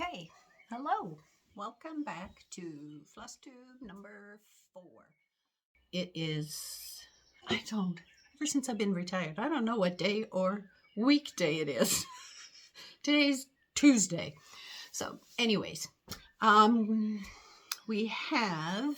Okay, hello. Welcome back to Flosstube number 4. It is, ever since I've been retired, I don't know what day or weekday it is. Today's Tuesday. So, anyways, we have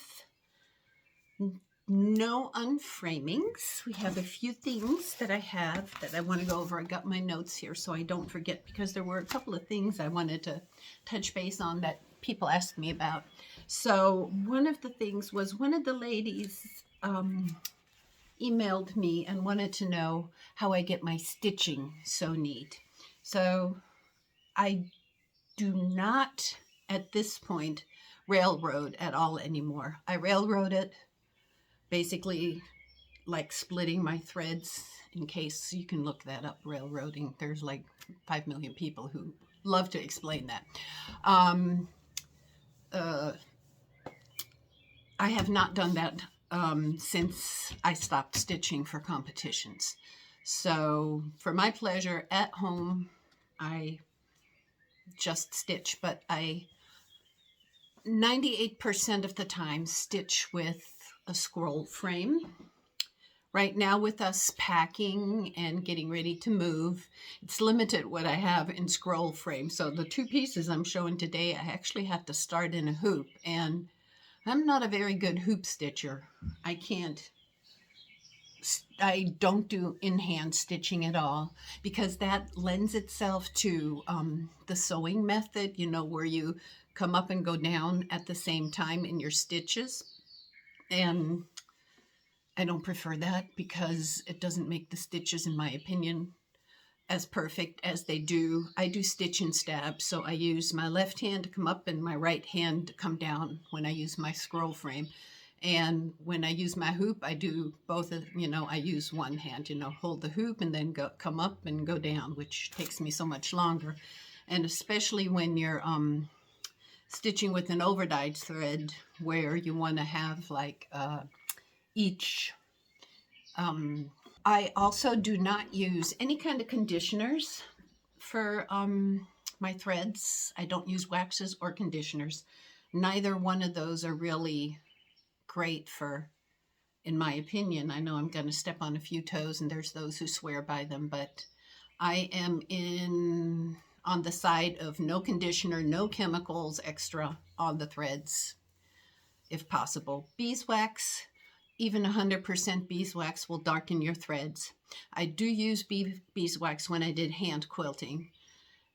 no unframings. We have a few things that I have that I want to go over. I got my notes here so I don't forget, because there were a couple of things I wanted to touch base on that people asked me about. So one of the things was, one of the ladies emailed me and wanted to know how I get my stitching so neat. So I do not at this point railroad at all anymore. I railroad it basically like splitting my threads, in case you can look that up, railroading. There's like 5 million people who love to explain that. I have not done that since I stopped stitching for competitions. So for my pleasure at home, I just stitch, but I 98% of the time stitch with a scroll frame. Right now, with us packing and getting ready to move, it's limited what I have in scroll frame. So the two pieces I'm showing today, I actually have to start in a hoop, and I'm not a very good hoop stitcher. I don't do in-hand stitching at all, because that lends itself to the sewing method, where you come up and go down at the same time in your stitches. And I don't prefer that, because it doesn't make the stitches, in my opinion, as perfect as they do. I do stitch and stab, so I use my left hand to come up and my right hand to come down when I use my scroll frame. And when I use my hoop, I do both. I use one hand, hold the hoop and then come up and go down, which takes me so much longer. And especially when you're stitching with an overdyed thread, where you want to have like each. I also do not use any kind of conditioners for my threads. I don't use waxes or conditioners. Neither one of those are really great for, in my opinion. I know I'm going to step on a few toes, and there's those who swear by them, but I am on the side of no conditioner, no chemicals extra on the threads, if possible. Beeswax, even 100% beeswax will darken your threads. I do use beeswax when I did hand quilting,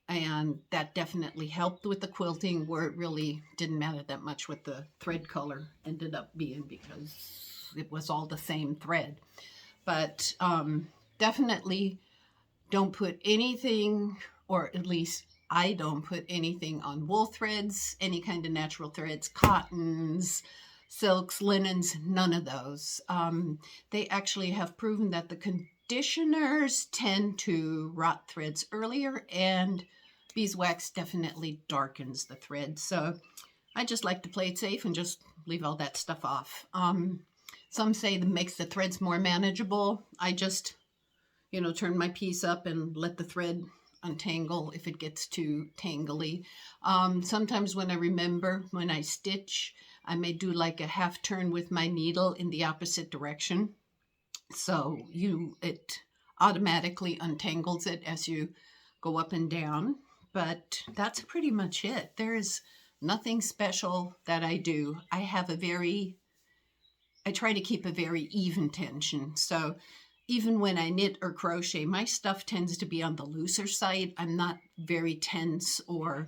and that definitely helped with the quilting, where it really didn't matter that much what the thread color ended up being, because it was all the same thread. But definitely don't put anything, or at least I don't put anything on wool threads, any kind of natural threads, cottons, silks, linens, none of those. They actually have proven that the conditioners tend to rot threads earlier, and beeswax definitely darkens the thread. So I just like to play it safe and just leave all that stuff off. Some say that makes the threads more manageable. I just, turn my piece up and let the thread untangle if it gets too tangly. Sometimes when I remember, when I stitch, I may do like a half turn with my needle in the opposite direction. So it automatically untangles it as you go up and down. But that's pretty much it. There's nothing special that I do. I try to keep a very even tension. So even when I knit or crochet, my stuff tends to be on the looser side. I'm not very tense or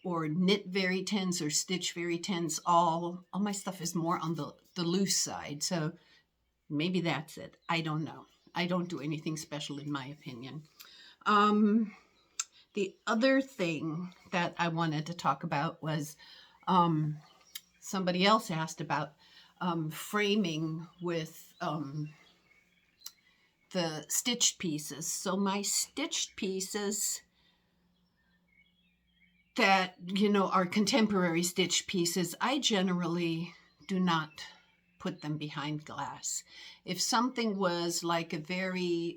knit very tense or stitch very tense. All my stuff is more on the loose side. So maybe that's it. I don't know. I don't do anything special, in my opinion. The other thing that I wanted to talk about was somebody else asked about framing with the stitched pieces. So my stitched pieces that, are contemporary stitched pieces, I generally do not put them behind glass. If something was like a very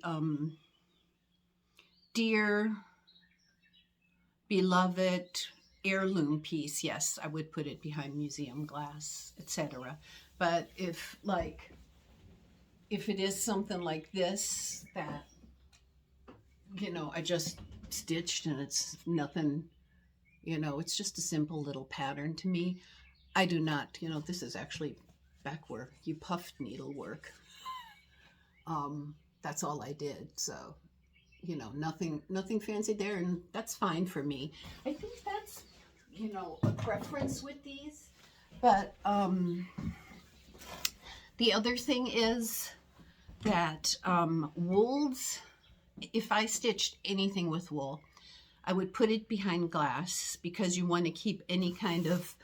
dear, beloved, heirloom piece, yes, I would put it behind museum glass, etc. But if it is something like this that, I just stitched and it's nothing, it's just a simple little pattern to me. I do not, this is actually back where you puffed needlework. That's all I did. So, nothing fancy there, and that's fine for me. I think that's, a preference with these. But the other thing is that wools, if I stitched anything with wool, I would put it behind glass, because you want to keep any kind of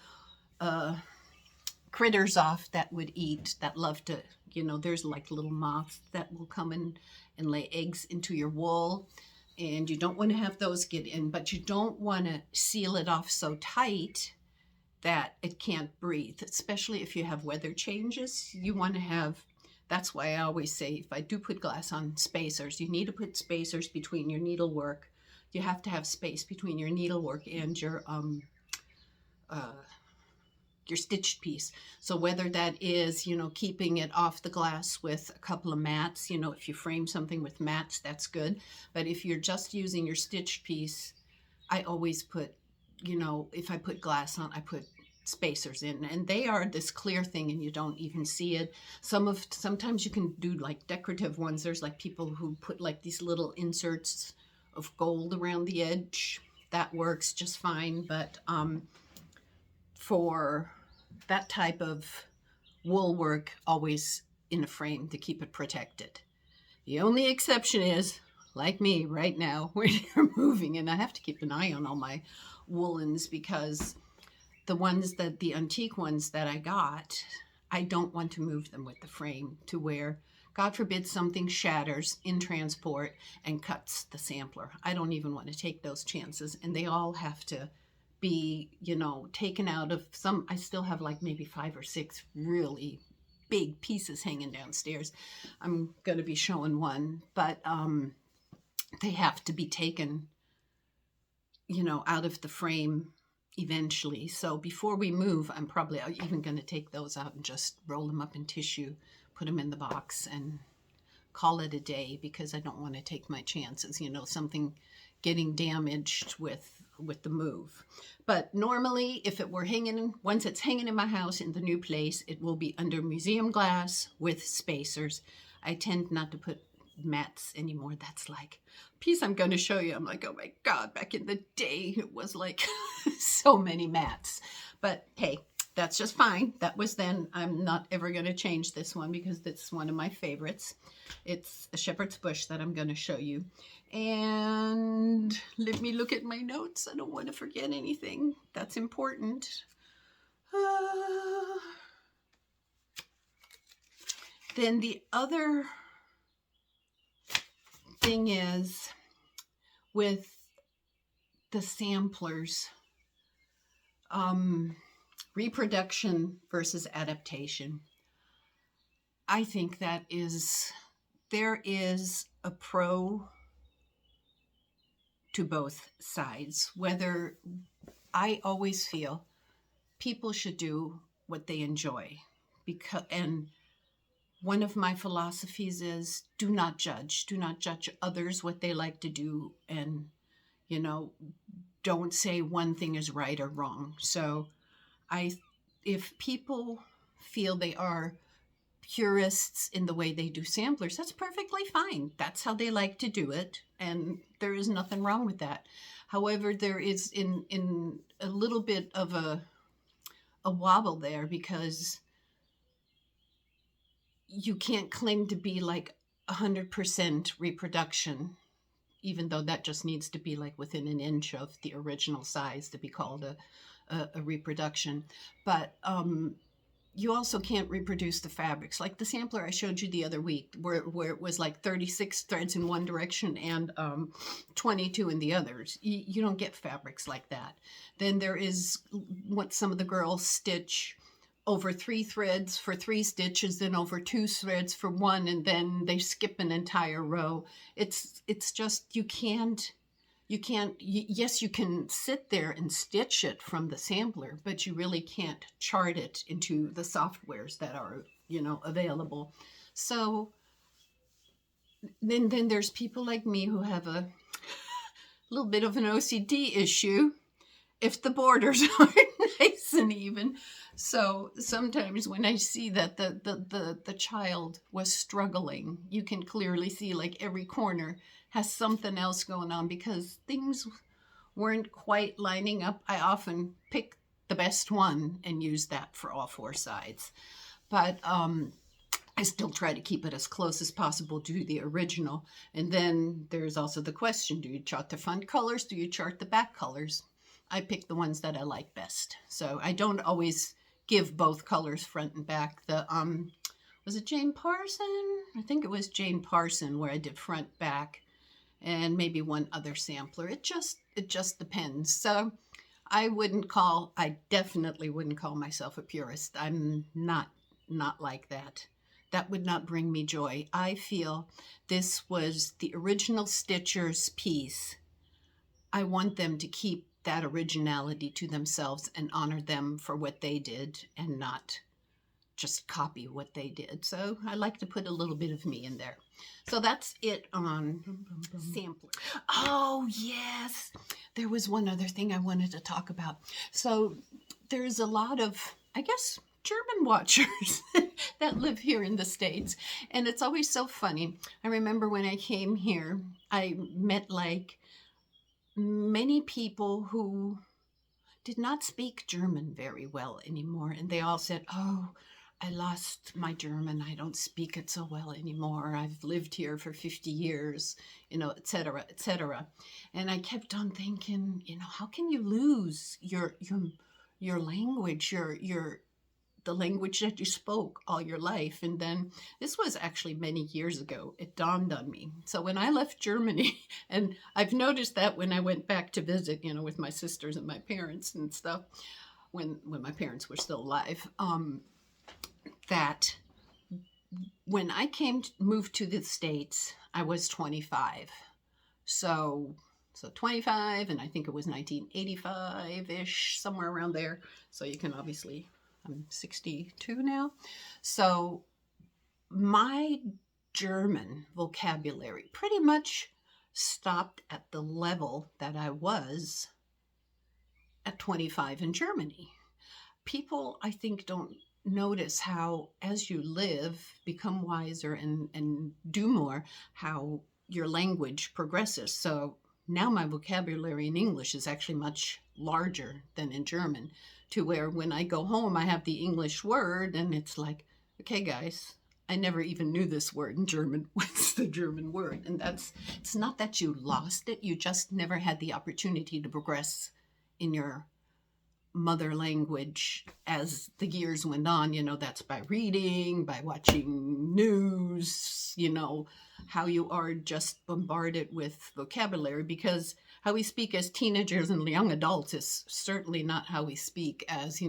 critters off that would eat, that love to, there's like little moths that will come in and lay eggs into your wool, and you don't want to have those get in, but you don't want to seal it off so tight that it can't breathe, especially if you have weather changes. You want to have, that's why I always say, if I do put glass on spacers, you need to put spacers between your needlework. You have to have space between your needlework and your stitched piece. So whether that is, keeping it off the glass with a couple of mats, if you frame something with mats, that's good. But if you're just using your stitched piece, I always put, if I put glass on, I put spacers in, and they are this clear thing and you don't even see it. Sometimes you can do like decorative ones. There's like people who put like these little inserts of gold around the edge. That works just fine. But for that type of wool work, always in a frame to keep it protected. The only exception is, like me right now, when you're moving, and I have to keep an eye on all my woolens, because the antique ones that I got, I don't want to move them with the frame to where, God forbid, something shatters in transport and cuts the sampler. I don't even want to take those chances, and they all have to be, taken out of some. I still have like maybe 5 or 6 really big pieces hanging downstairs. I'm going to be showing one, but they have to be taken, out of the frame eventually. So before we move, I'm probably even going to take those out and just roll them up in tissue, put them in the box, and call it a day, because I don't want to take my chances, something getting damaged with the move. But normally, if it were once it's hanging in my house in the new place, it will be under museum glass with spacers. I tend not to put mats anymore. That's like a piece I'm going to show you. I'm like, oh my God, back in the day, it was like so many mats. But hey, that's just fine. That was then. I'm not ever going to change this one, because it's one of my favorites. It's a shepherd's bush that I'm going to show you. And let me look at my notes. I don't want to forget anything that's important. Then the other thing is with the samplers, reproduction versus adaptation. I think that there is a pro to both sides. Whether, I always feel people should do what they enjoy, and one of my philosophies is do not judge others what they like to do, and don't say one thing is right or wrong. So if people feel they are purists in the way they do samplers, that's perfectly fine. That's how they like to do it, and there is nothing wrong with that. However, there is in a little bit of a wobble there, because you can't claim to be like 100% reproduction, even though that just needs to be like within an inch of the original size to be called a reproduction. But you also can't reproduce the fabrics. Like the sampler I showed you the other week, where it was like 36 threads in one direction and 22 in the others. You don't get fabrics like that. Then there is what some of the girls stitch over 3 threads for 3 stitches, then over 2 threads for 1, and then they skip an entire row. It's just, you can't you can't, yes, you can sit there and stitch it from the sampler, but you really can't chart it into the softwares that are, available. So then there's people like me who have a little bit of an OCD issue if the borders aren't nice and even. So sometimes when I see that the child was struggling, you can clearly see like every corner has something else going on because things weren't quite lining up. I often pick the best one and use that for all four sides. But I still try to keep it as close as possible to the original. And then there's also the question, do you chart the front colors? Do you chart the back colors? I pick the ones that I like best. So I don't always give both colors front and back. Was it Jane Parson? I think it was Jane Parson where I did front, back, and maybe one other sampler. It just depends. So I definitely wouldn't call myself a purist. I'm not like that. That would not bring me joy. I feel this was the original Stitcher's piece. I want them to keep that originality to themselves and honor them for what they did and not just copy what they did. So I like to put a little bit of me in there. So that's it on sampler. Oh, yes. There was one other thing I wanted to talk about. So there's a lot of, I guess, German watchers that live here in the States. And it's always so funny. I remember when I came here, I met like many people who did not speak German very well anymore. And they all said, oh, I lost my German. I don't speak it so well anymore. I've lived here for 50 years, et cetera, et cetera. And I kept on thinking, how can you lose your language, the language that you spoke all your life? And then this was actually many years ago. It dawned on me. So when I left Germany, and I've noticed that when I went back to visit, with my sisters and my parents and stuff, when my parents were still alive, that when I moved to the States, I was 25. So 25, and I think it was 1985-ish, somewhere around there. So you can obviously, I'm 62 now. So my German vocabulary pretty much stopped at the level that I was at 25 in Germany. People, I think, don't notice how, as you live, become wiser and do more, how your language progresses. So now my vocabulary in English is actually much larger than in German, to where when I go home, I have the English word and it's like, okay, guys, I never even knew this word in German. What's the German word? And it's not that you lost it. You just never had the opportunity to progress in your mother language as the years went on. That's by reading, by watching news, how you are just bombarded with vocabulary, because how we speak as teenagers and young adults is certainly not how we speak as,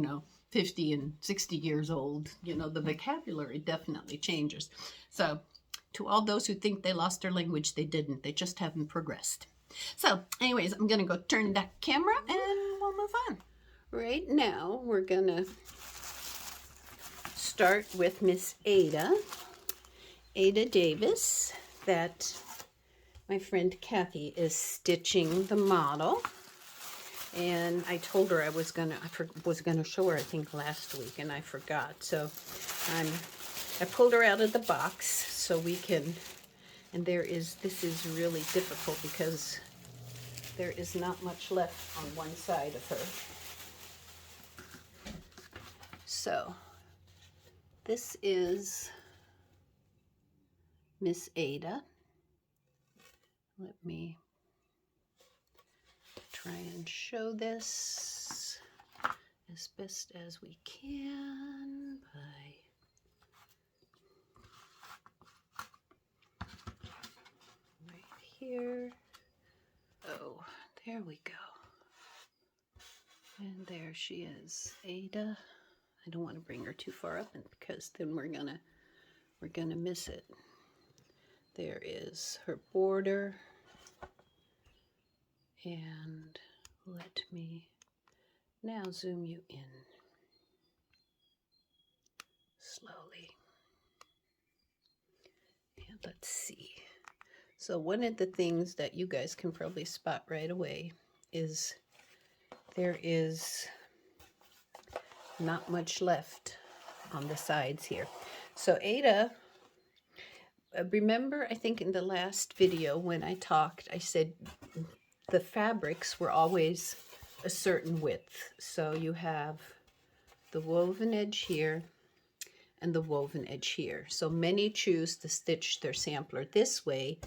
50 and 60 years old. The vocabulary definitely changes. So to all those who think they lost their language, they didn't. They just haven't progressed. So anyways, I'm going to go turn that camera and we'll move on. Right now, we're going to start with Miss Ada Davis, that my friend Kathy is stitching the model. And I told her I was gonna show her, I think, last week, and I forgot. So I pulled her out of the box so we can, and this is really difficult because there is not much left on one side of her. So this is Miss Ada. Let me try and show this as best as we can by right here. Oh, there we go. And there she is, Ada. I don't want to bring her too far up because then we're gonna miss it. There is her border. And let me now zoom you in slowly. And let's see. So one of the things that you guys can probably spot right away is there is not much left on the sides here. So Ada, remember, I think in the last video when I talked, I said the fabrics were always a certain width. So you have the woven edge here and the woven edge here. So many choose to stitch their sampler this way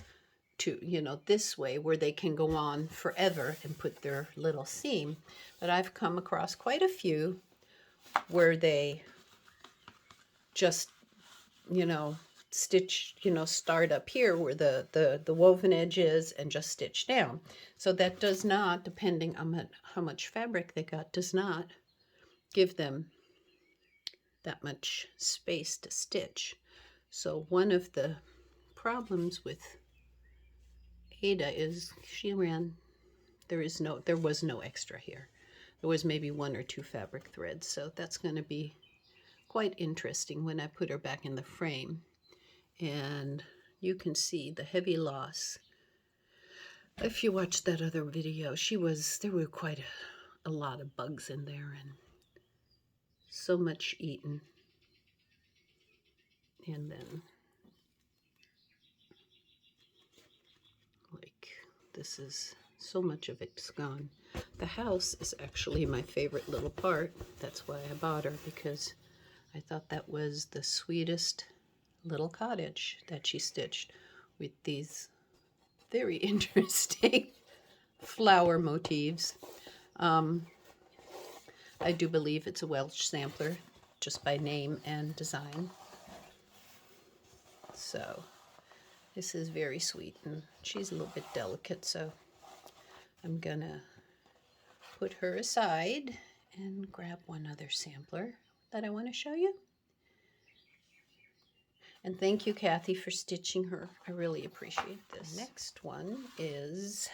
to, you know, this way where they can go on forever and put their little seam. But I've come across quite a few where they just, you know, stitch, you know, start up here where the woven edge is and just stitch down. So that does not, depending on how much fabric they got, does not give them that much space to stitch. So one of the problems with Ada is she ran, there was no extra here. There was maybe 1 or 2 fabric threads. So that's going to be quite interesting when I put her back in the frame. And you can see the heavy loss. If you watch that other video, there were quite a lot of bugs in there and so much eaten. And then, like, this is, so much of it's gone. The house is actually my favorite little part. That's why I bought her, because I thought that was the sweetest little cottage that she stitched with these very interesting flower motifs. I do believe it's a Welsh sampler, just by name and design. So this is very sweet, and she's a little bit delicate, so I'm gonna put her aside and grab one other sampler that I want to show you. And thank you, Kathy, for stitching her. I really appreciate this. The next one is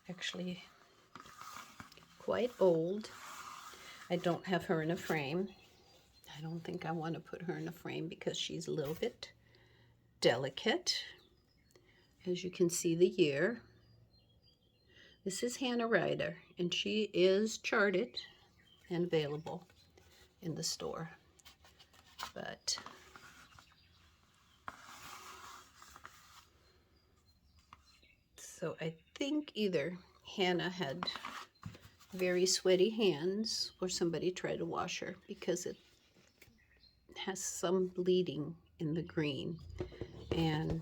actually quite old. I don't have her in a frame. I don't think I want to put her in a frame because she's a little bit delicate. As you can see the year. This is Hare, and she is charted and available in the store. But so I think either Hannah had very sweaty hands or somebody tried to wash her, because it has some bleeding in the green, and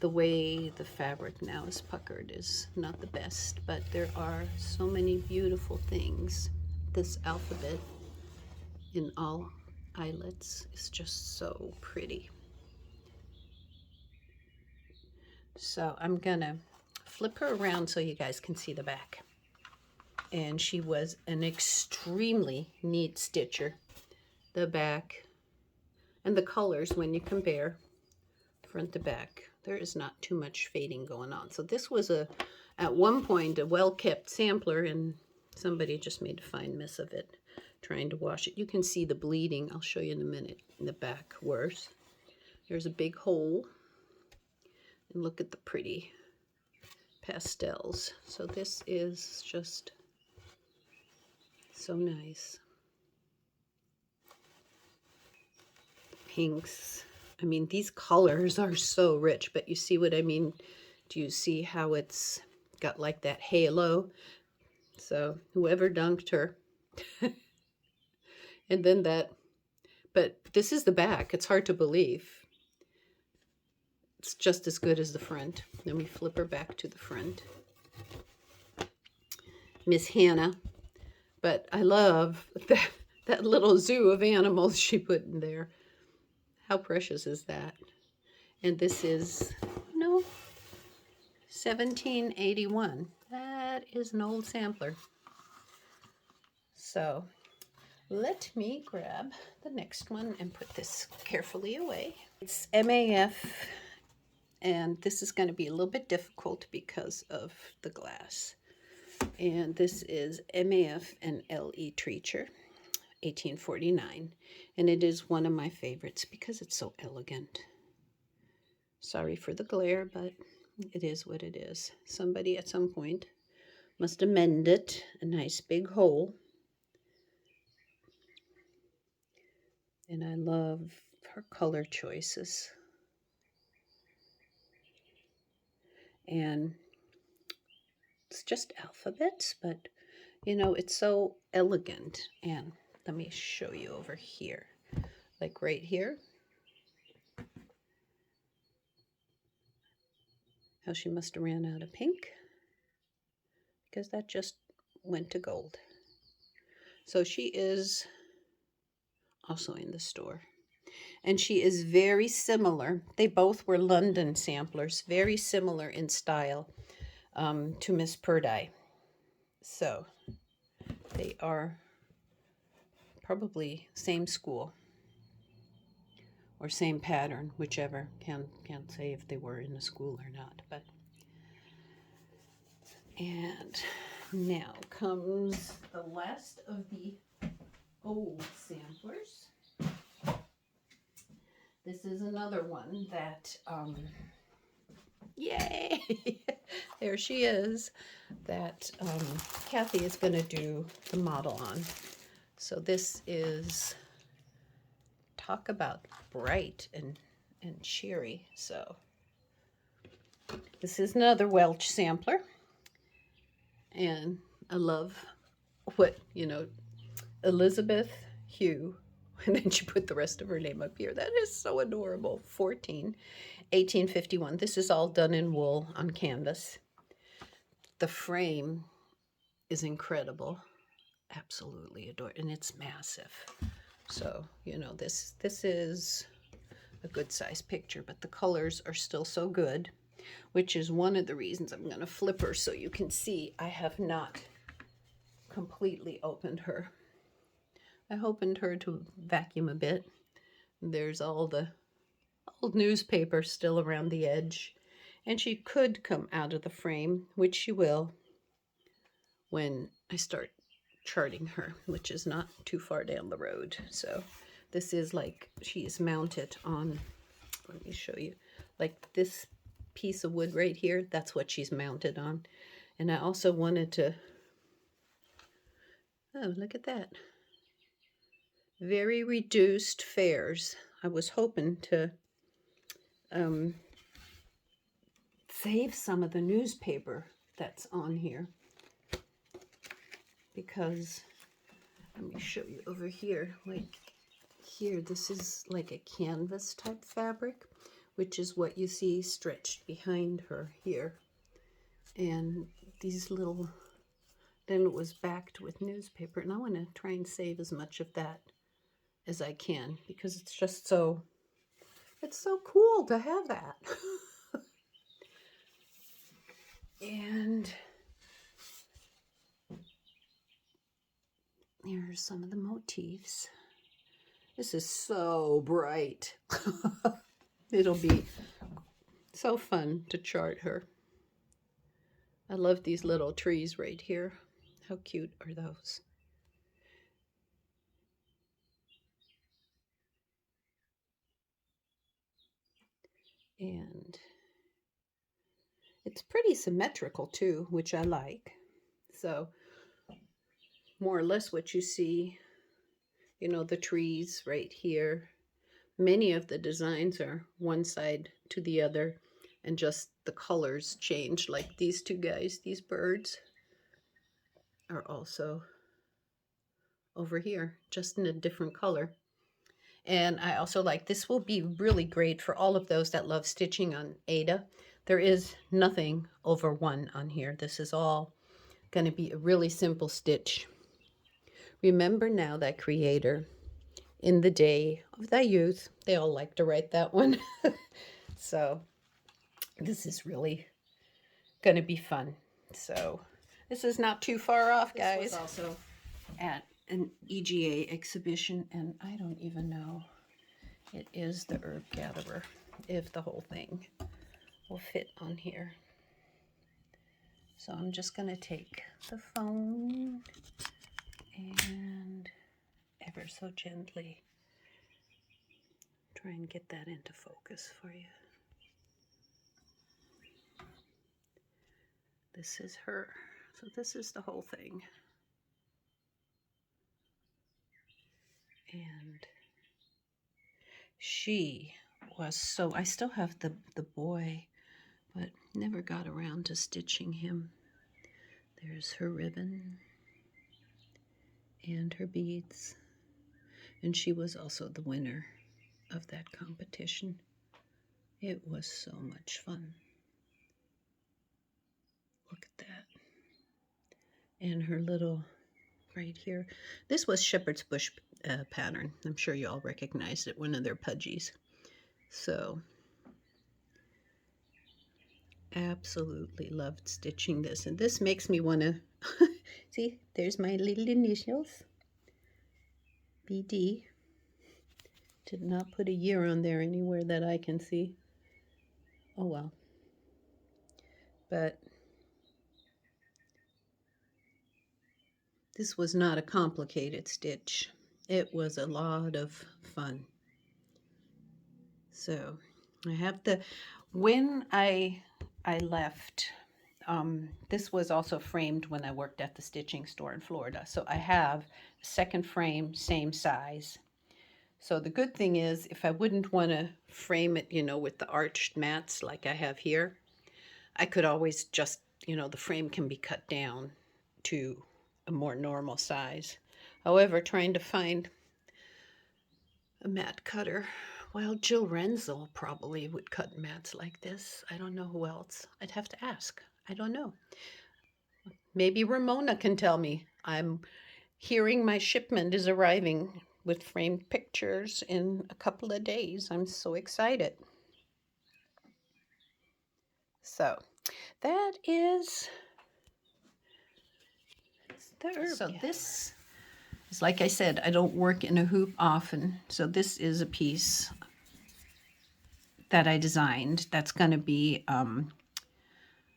the way the fabric now is puckered is not the best. But there are so many beautiful things. This alphabet in all eyelets is just so pretty. So I'm gonna flip her around so you guys can see the back. And she was an extremely neat stitcher. The back and the colors, when you compare front to back, there is not too much fading going on. So this was at one point a well-kept sampler, and somebody just made a fine mess of it trying to wash it. You can see the bleeding. I'll show you in a minute in the back worse. There's a big hole, and look at the pretty pastels. So this is just so nice. Pinks. I mean, these colors are so rich, but you see what I mean? Do you see how it's got like that halo? So whoever dunked her. And then that, but this is the back. It's hard to believe. It's just as good as the front. Then we flip her back to the front. Miss Hannah. But I love that little zoo of animals she put in there. How precious is that? And this is, 1781. That is an old sampler. So let me grab the next one and put this carefully away. It's MAF And this is going to be a little bit difficult because of the glass. And this is MAF LE Treacher, 1849. And it is one of my favorites because it's so elegant. Sorry for the glare, but it is what it is. Somebody at some point must amend it. A nice big hole. And I love her color choices. And it's just alphabets, but you know, it's so elegant. And let me show you over here, like right here, how she must have ran out of pink, because that just went to gold. So she is also in the store. And she is very similar. They both were London samplers, very similar in style to Miss Purdy. So they are probably same school or same pattern, whichever. Can't say if they were in a school or not. But and now comes the last of the old samplers. This is another one that, yay, there she is, that Kathy is going to do the model on. So this is, talk about bright and cheery. So this is another Welch sampler. And I love what, you know, Elizabeth Hughes, and then she put the rest of her name up here. That is so adorable. 1851. This is all done in wool on canvas. The frame is incredible. Absolutely adorable. And it's massive. So, you know, this is a good size picture, but the colors are still so good, which is one of the reasons I'm going to flip her so you can see I have not completely opened her. I opened her to vacuum a bit. There's all the old newspaper still around the edge. And she could come out of the frame, which she will when I start charting her, which is not too far down the road. So this is like she is mounted on, let me show you, like this piece of wood right here. That's what she's mounted on. And I also wanted to, oh, look at that. Very reduced fares. I was hoping to save some of the newspaper that's on here, because let me show you over here. Like here, this is like a canvas type fabric, which is what you see stretched behind her here. And these little, then it was backed with newspaper, and I want to try and save as much of that as I can, because it's just so, it's so cool to have that. And here's some of the motifs. This is so bright. It'll be so fun to chart her. I love these little trees right here. How cute are those? And it's pretty symmetrical too, which I like. So more or less what you see, you know, the trees right here. Many of the designs are one side to the other, and just the colors change. Like these two guys, these birds, are also over here, just in a different color. And I also like, this will be really great for all of those that love stitching on Ada. There is nothing over 1 on here. This is all going to be a really simple stitch. Remember now that creator, in the day of thy youth. They all like to write that one. So this is really going to be fun. So this is not too far off, guys. This was also at an EGA exhibition, and I don't even know. It is the Herb Gatherer, if the whole thing will fit on here. So I'm just going to take the phone and ever so gently try and get that into focus for you. This is her. So this is the whole thing. And she was so, I still have the boy, but never got around to stitching him. There's her ribbon and her beads. And she was also the winner of that competition. It was so much fun. Look at that. And her little, right here. This was Shepherd's Bush pattern. I'm sure you all recognized it, one of their pudgies. So, absolutely loved stitching this. And this makes me want to, see, there's my little initials. BD. Did not put a year on there anywhere that I can see. Oh well. But this was not a complicated stitch. It was a lot of fun. So I have the, when I left, this was also framed when I worked at the stitching store in Florida. So I have a second frame, same size. So the good thing is, if I wouldn't want to frame it, you know, with the arched mats like I have here, I could always just, you know, the frame can be cut down to a more normal size. However, trying to find a mat cutter, well, Jill Renzel probably would cut mats like this. I don't know who else. I'd have to ask. I don't know. Maybe Ramona can tell me. I'm hearing my shipment is arriving with framed pictures in a couple of days. I'm so excited. So that is the herb. So this is, like I said, I don't work in a hoop often. So this is a piece that I designed that's going to be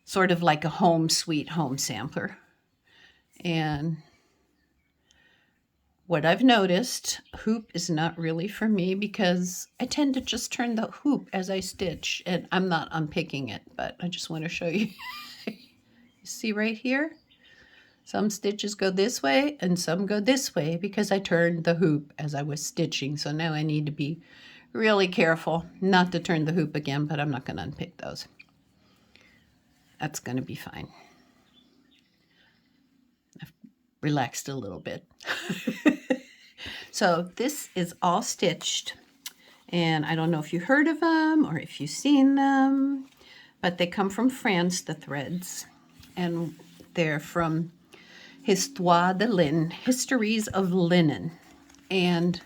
sort of like a home sweet home sampler. And what I've noticed, hoop is not really for me because I tend to just turn the hoop as I stitch, and I'm not unpicking it, but I just want to show you. You see right here? Some stitches go this way and some go this way because I turned the hoop as I was stitching. So now I need to be really careful not to turn the hoop again, but I'm not going to unpick those. That's going to be fine. I've relaxed a little bit. So this is all stitched, and I don't know if you heard of them or if you've seen them, but they come from France, the threads, and they're from Histoires De Lin, Histories of Linen. And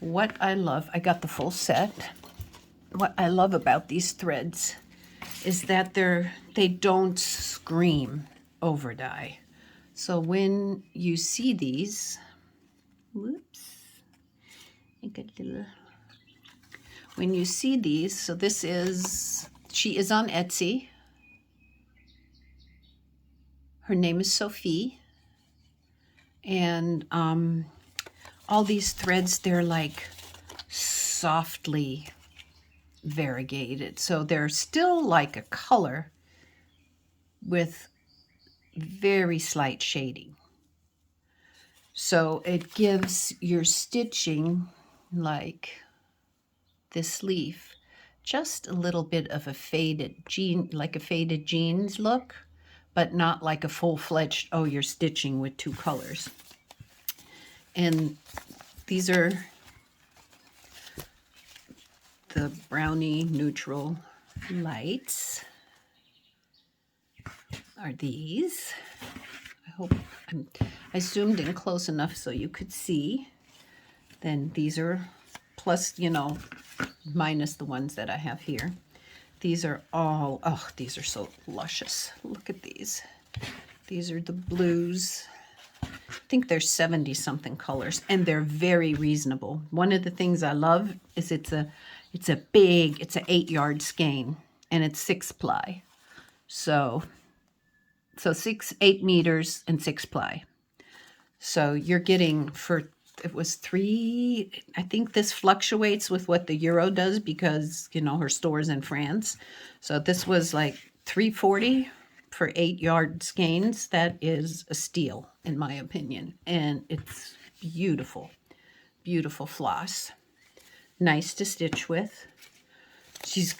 what I love, I got the full set. What I love about these threads is that they don't scream overdye. So when you see these, whoops, I got a little, when you see these, so this is, she is on Etsy. Her name is Sophie. And all these threads, they're like softly variegated. So they're still like a color with very slight shading. So it gives your stitching, like this leaf, just a little bit of a faded jean, like a faded jeans look, but not like a full-fledged, oh, you're stitching with two colors. And these are the brownie neutral lights. Are these. I hope I zoomed in close enough so you could see. Then these are, plus, you know, minus the ones that I have here. These are all, oh, these are so luscious. Look at these. These are the blues. I think there's 70-something colors, and they're very reasonable. One of the things I love is it's an 8-yard skein, and it's 6 ply. So 8 meters and 6 ply. So you're getting for, it was 3, I think this fluctuates with what the euro does because, you know, her store's in France. So this was like 340 for 8-yard skeins. That is a steal in my opinion. And it's beautiful, beautiful floss. Nice to stitch with. She's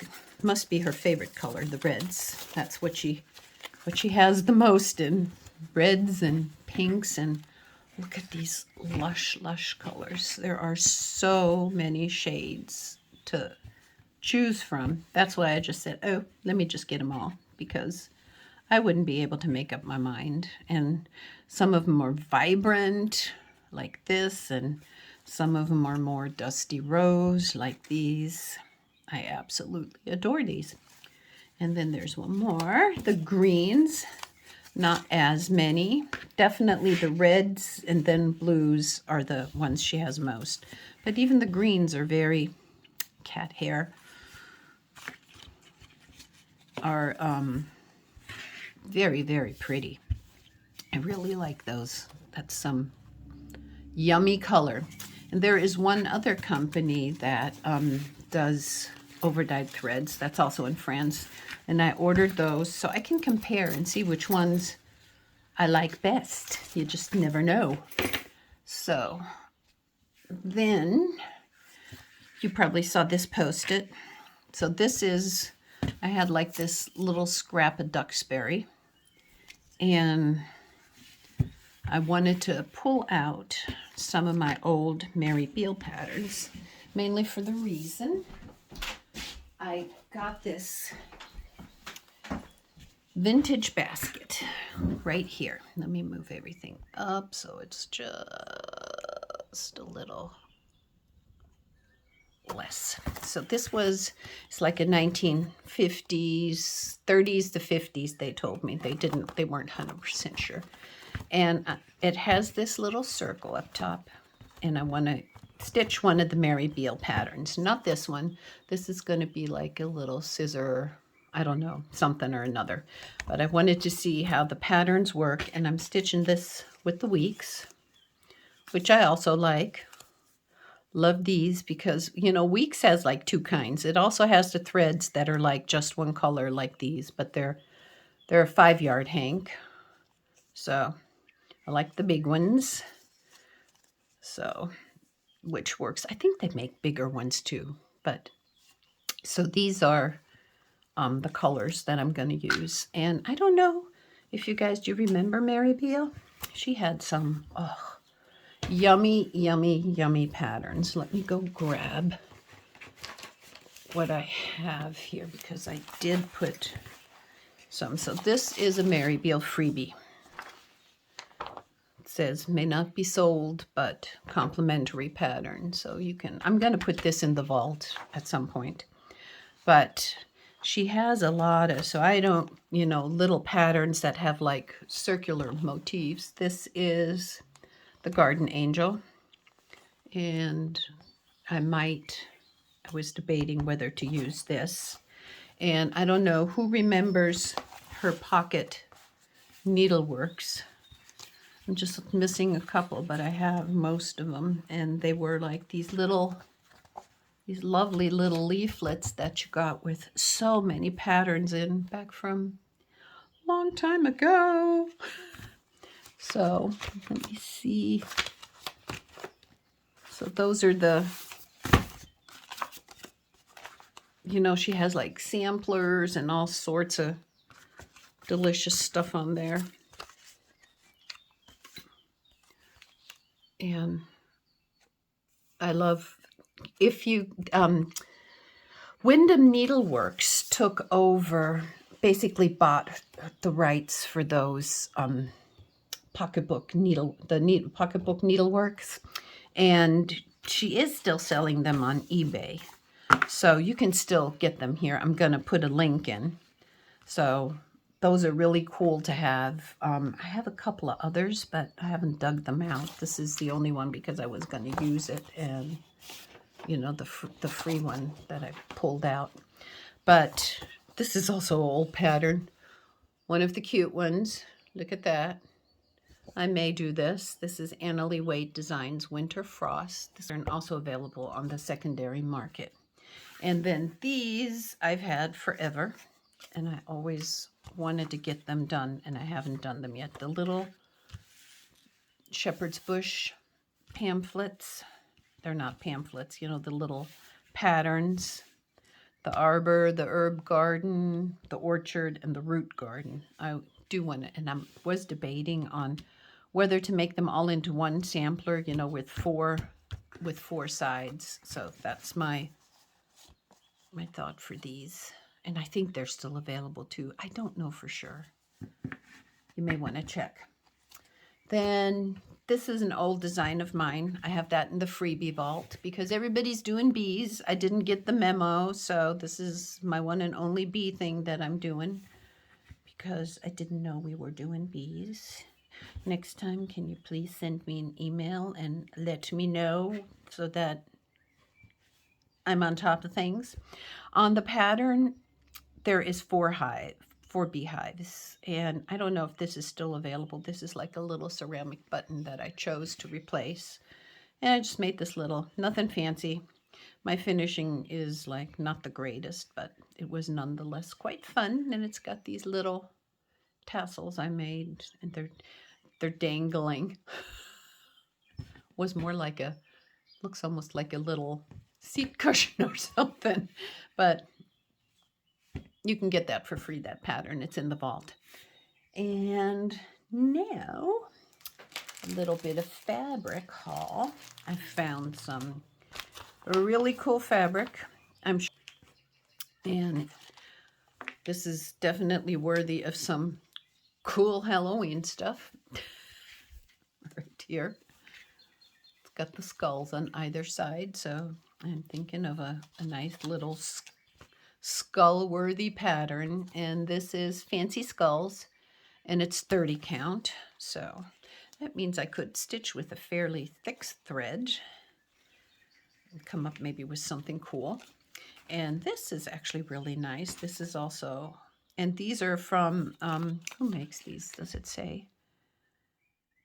must be her favorite color, the reds. That's what she has the most in, reds and pinks. And look at these lush colors. There are so many shades to choose from. That's why I just said, oh, let me just get them all, because I wouldn't be able to make up my mind. And some of them are vibrant like this, and some of them are more dusty rose like these. I absolutely adore these. And then there's one more, the greens, not as many. Definitely the reds and then blues are the ones she has most. But even the greens are very, cat hair, are very, very pretty. I really like those. That's some yummy color. And there is one other company that does overdyed threads. That's also in France. And I ordered those so I can compare and see which ones I like best. You just never know. So then you probably saw this post-it. So this is, I had like this little scrap of Duxbury, and I wanted to pull out some of my old Mary Beale patterns, mainly for the reason I got this vintage basket right here. Let me move everything up so it's just a little less. So this was, it's like a 1950s, 30s to 50s, they told me. They weren't 100% sure. And it has this little circle up top, and I want to stitch one of the Mary Beale patterns. Not this one. This is going to be like a little scissor, I don't know, something or another. But I wanted to see how the patterns work, and I'm stitching this with the weeks, which I also like. Love these because, you know, Weeks has like 2 kinds. It also has the threads that are like just one color like these, but they're a 5-yard hank. So I like the big ones. So, which works. I think they make bigger ones too. But so these are the colors that I'm going to use. And I don't know if you guys, do you remember Mary Beale? She had some, yummy, yummy, yummy patterns. Let me go grab what I have here because I did put some. So this is a Mary Beale freebie. It says may not be sold, but complimentary pattern. So you can, I'm going to put this in the vault at some point. But she has a lot of, so I don't, you know, little patterns that have like circular motifs. This is the Garden Angel, and I was debating whether to use this, and I don't know who remembers her pocket Needleworks. I'm just missing a couple, but I have most of them, and they were like these lovely little leaflets that you got with so many patterns in back from a long time ago. So let me see. So those are the, you know, she has like samplers and all sorts of delicious stuff on there. And I love, if you, Wyndham Needleworks took over, basically bought the rights for those pocketbook Needleworks, and she is still selling them on eBay, so you can still get them here. I'm gonna put a link in. So those are really cool to have. I have a couple of others, but I haven't dug them out. This is the only one because I was going to use it, and you know, the free one that I pulled out. But This is also an old pattern. One of the cute ones. Look at that. I may do this. This is Annalie Wade Designs Winter Frost. These are also available on the secondary market. And then these I've had forever, and I always wanted to get them done, and I haven't done them yet. The little shepherd's bush pamphlets. They're not pamphlets, you know, the little patterns. The arbor, the herb garden, the orchard, and the root garden. I do want to, and I was debating on whether to make them all into one sampler, you know, with four sides. So that's my thought for these. And I think they're still available too. I don't know for sure. You may want to check. Then this is an old design of mine. I have that in the freebie vault because everybody's doing bees. I didn't get the memo, so this is my one and only bee thing that I'm doing because I didn't know we were doing bees. Next time, can you please send me an email and let me know so that I'm on top of things? On the pattern, there is 4 beehives, and I don't know if this is still available. This is like a little ceramic button that I chose to replace, and I just made this little, nothing fancy. My finishing is like not the greatest, but it was nonetheless quite fun, and it's got these little tassels I made, and they're dangling. Was more like a, looks almost like a little seat cushion or something, but you can get that for free, that pattern. It's in the vault. And now, a little bit of fabric haul. I found some really cool fabric. And this is definitely worthy of some cool Halloween stuff. Right here. It's got the skulls on either side, so I'm thinking of a nice little skull-worthy pattern, and this is Fancy Skulls, and it's 30 count, so that means I could stitch with a fairly thick thread and come up maybe with something cool. And this is actually really nice. This is also, and these are from, who makes these, does it say?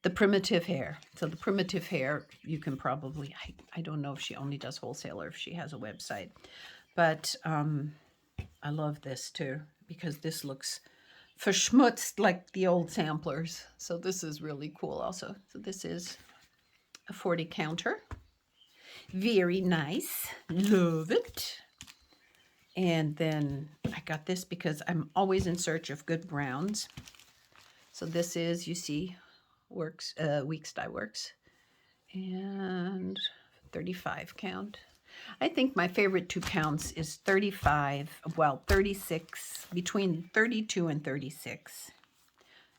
The Primitive Hare. So the Primitive Hare, you can probably, I don't know if she only does wholesale or if she has a website, but I love this too, because this looks verschmutzt like the old samplers. So this is really cool also. So this is a 40 counter. Very nice. Love it. And then I got this because I'm always in search of good browns. So this is, you see, Works, Weeks Dye Works. And 35 count. I think my favorite 2 counts is 35, well, 36, between 32 and 36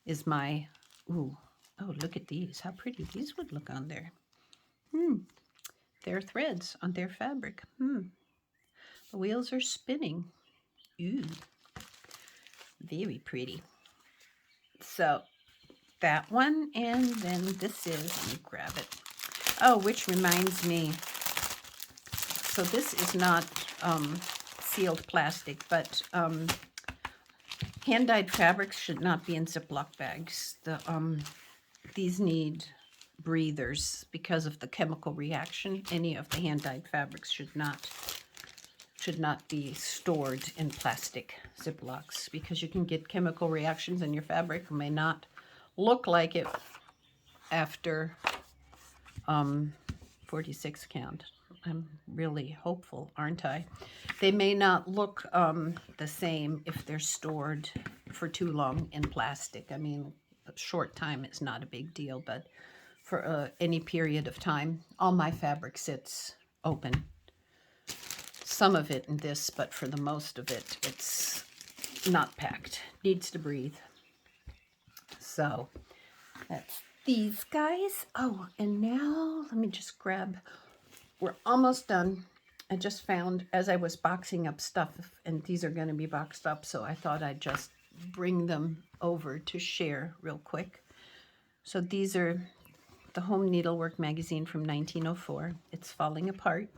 is my, ooh, oh, look at these. How pretty these would look on there. Their threads on their fabric. The wheels are spinning. Ooh, very pretty. So that one, and then this is, let me grab it. Oh, which reminds me, so this is not sealed plastic, but hand-dyed fabrics should not be in Ziploc bags. These need breathers because of the chemical reaction. Any of the hand-dyed fabrics should not be stored in plastic Ziplocs because you can get chemical reactions in your fabric. It may not look like it after 46 count. I'm really hopeful, aren't I? They may not look the same if they're stored for too long in plastic. I mean, a short time is not a big deal, but for any period of time, all my fabric sits open. Some of it in this, but for the most of it, it's not packed. Needs to breathe. So that's these guys. Oh, and now let me just grab, we're almost done. I just found, as I was boxing up stuff, and these are going to be boxed up, so I thought I'd just bring them over to share real quick. So these are the Home Needlework magazine from 1904. It's falling apart,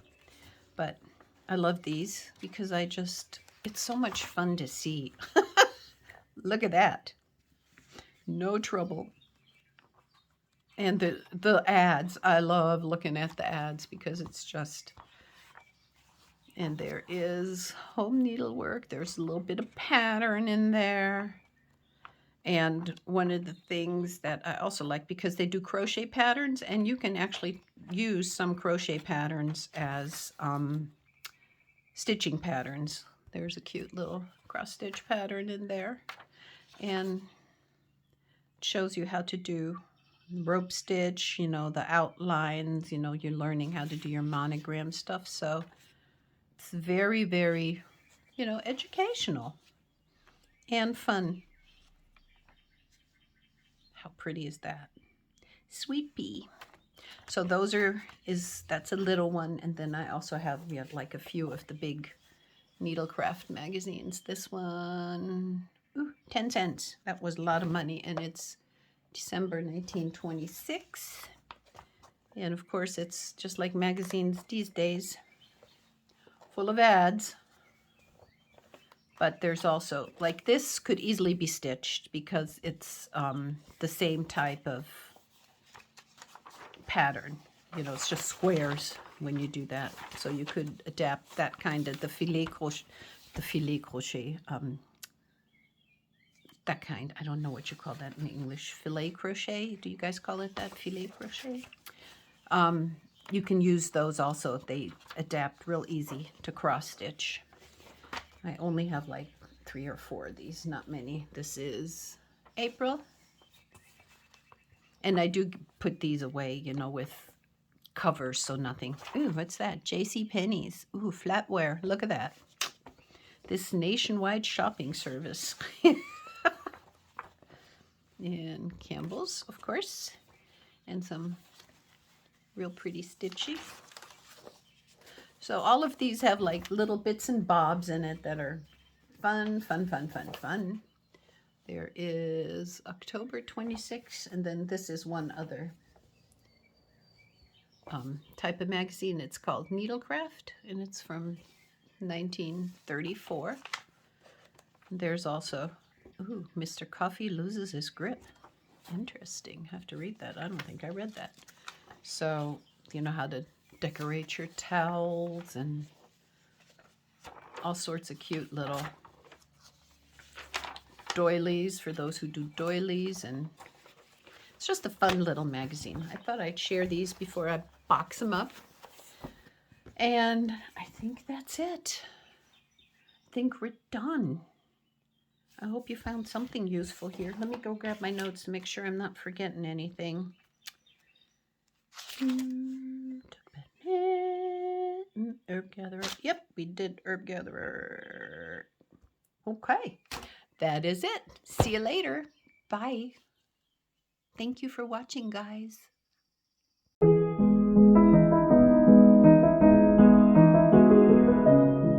but I love these because I just it's so much fun to see. Look at that. No trouble. And the ads, I love looking at the ads because it's just, and there is home needlework. There's a little bit of pattern in there. And one of the things that I also like, because they do crochet patterns, and you can actually use some crochet patterns as stitching patterns. There's a cute little cross stitch pattern in there. And it shows you how to do rope stitch, you know, the outlines, you know, you're learning how to do your monogram stuff. So it's very, very, you know, educational and fun. How pretty is that? Sweet pea. So those are, that's a little one. And then I also have, we have like a few of the big Needlecraft magazines. This one, ooh, 10 cents. That was a lot of money. And it's December 1926. And of course, it's just like magazines these days, full of ads. But there's also, like, this could easily be stitched because it's the same type of pattern. You know, it's just squares when you do that. So you could adapt that kind of, the filet crochet, that kind. I don't know what you call that in English. Filet crochet? Do you guys call it that? Filet crochet? You can use those also. They adapt real easy to cross stitch. I only have like 3 or 4 of these, not many. This is April. And I do put these away, you know, with covers, so nothing. Ooh, what's that? JCPenney's. Ooh, flatware. Look at that. This nationwide shopping service. And Campbell's, of course. And some real pretty stitchy. So all of these have like little bits and bobs in it that are fun, fun, fun, fun, fun. There is October 26th, and then this is one other type of magazine. It's called Needlecraft, and it's from 1934. There's also, ooh, Mr. Coffee loses his grip. Interesting. I have to read that. I don't think I read that. So, you know how to decorate your towels and all sorts of cute little doilies for those who do doilies, and it's just a fun little magazine. I thought I'd share these before I box them up. And I think that's it. I think we're done. I hope you found something useful here. Let me go grab my notes to make sure I'm not forgetting anything. Herb gatherer. Yep, we did herb gatherer. Okay, that is it. See you later. Bye. Thank you for watching, guys.